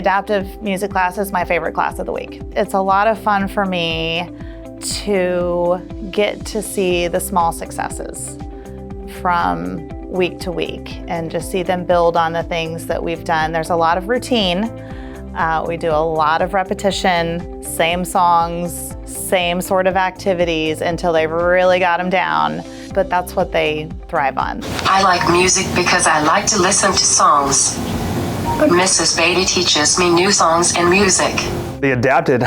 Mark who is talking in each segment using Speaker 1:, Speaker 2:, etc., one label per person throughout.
Speaker 1: adaptive music class is my favorite class of the week. It's a lot of fun for me to get to see the small successes from week to week and just see them build on the things that we've done. There's a lot of routine. We do a lot of repetition, same songs, same sort of activities until they've really got them down, but that's what they thrive on.
Speaker 2: I like music because I like to listen to songs. Mrs. Beatty teaches me new songs and music.
Speaker 3: The Adapted,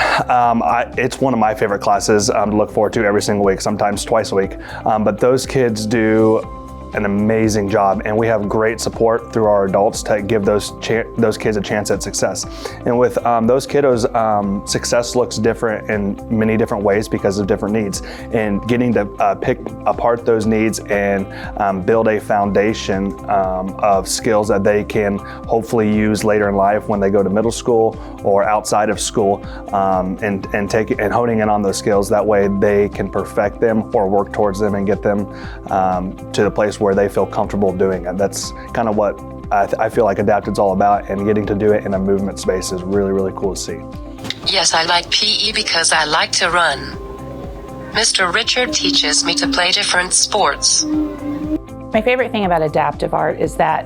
Speaker 3: it's one of my favorite classes to look forward to every single week, sometimes twice a week. But those kids do an amazing job, and we have great support through our adults to give those kids a chance at success. And with those kiddos, success looks different in many different ways because of different needs. And getting to pick apart those needs and build a foundation of skills that they can hopefully use later in life when they go to middle school or outside of school, and honing in on those skills. That way they can perfect them or work towards them and get them to the place where they feel comfortable doing it. That's kind of what I feel like Adapted's all about, and getting to do it in a movement space is really, really cool to see.
Speaker 2: Yes, I like PE because I like to run. Mr. Richard teaches me to play different sports.
Speaker 4: My favorite thing about adaptive art is that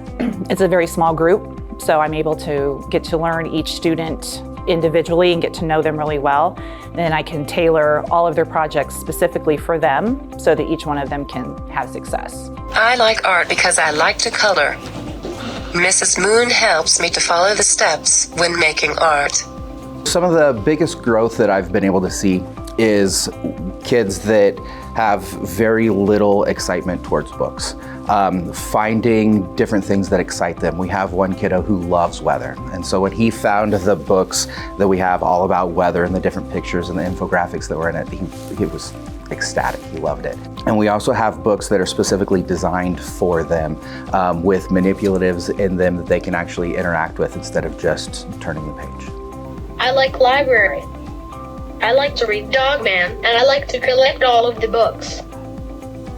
Speaker 4: it's a very small group, so I'm able to get to learn each student individually and get to know them really well. Then I can tailor all of their projects specifically for them so that each one of them can have success.
Speaker 2: I like art because I like to color. Mrs. Moon helps me to follow the steps when making art.
Speaker 5: Some of the biggest growth that I've been able to see is kids that have very little excitement towards books. Finding different things that excite them. We have one kiddo who loves weather, and so when he found the books that we have all about weather and the different pictures and the infographics that were in it, he was ecstatic. He loved it. And we also have books that are specifically designed for them, with manipulatives in them that they can actually interact with instead of just turning the page.
Speaker 6: I like library. I like to read Dogman, and I like to collect all of the books.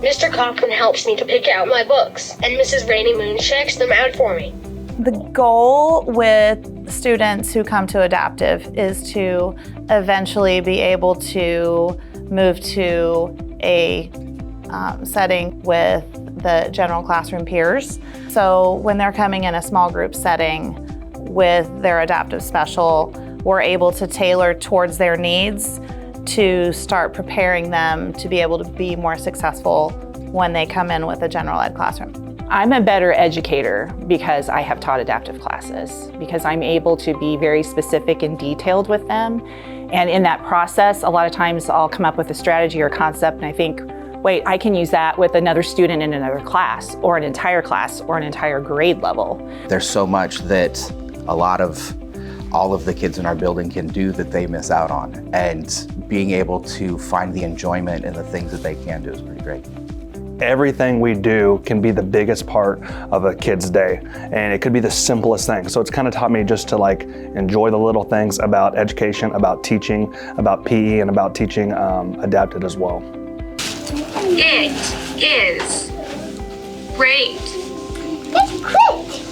Speaker 6: Mr. Cochran helps me to pick out my books, and Mrs. Rainy Moon checks them out for me.
Speaker 1: The goal with students who come to Adaptive is to eventually be able to move to a setting with the general classroom peers. So when they're coming in a small group setting with their adaptive special, we're able to tailor towards their needs to start preparing them to be able to be more successful when they come in with a general ed classroom.
Speaker 4: I'm a better educator because I have taught adaptive classes, because I'm able to be very specific and detailed with them. And in that process, a lot of times I'll come up with a strategy or concept and I think, wait, I can use that with another student in another class or an entire grade level.
Speaker 5: There's so much that all of the kids in our building can do that they miss out on, and being able to find the enjoyment in the things that they can do is pretty great.
Speaker 3: Everything we do can be the biggest part of a kid's day, and it could be the simplest thing. So it's kind of taught me just to enjoy the little things about education, about teaching, about PE, and about teaching Adapted as well.
Speaker 6: It is great.
Speaker 7: It's great.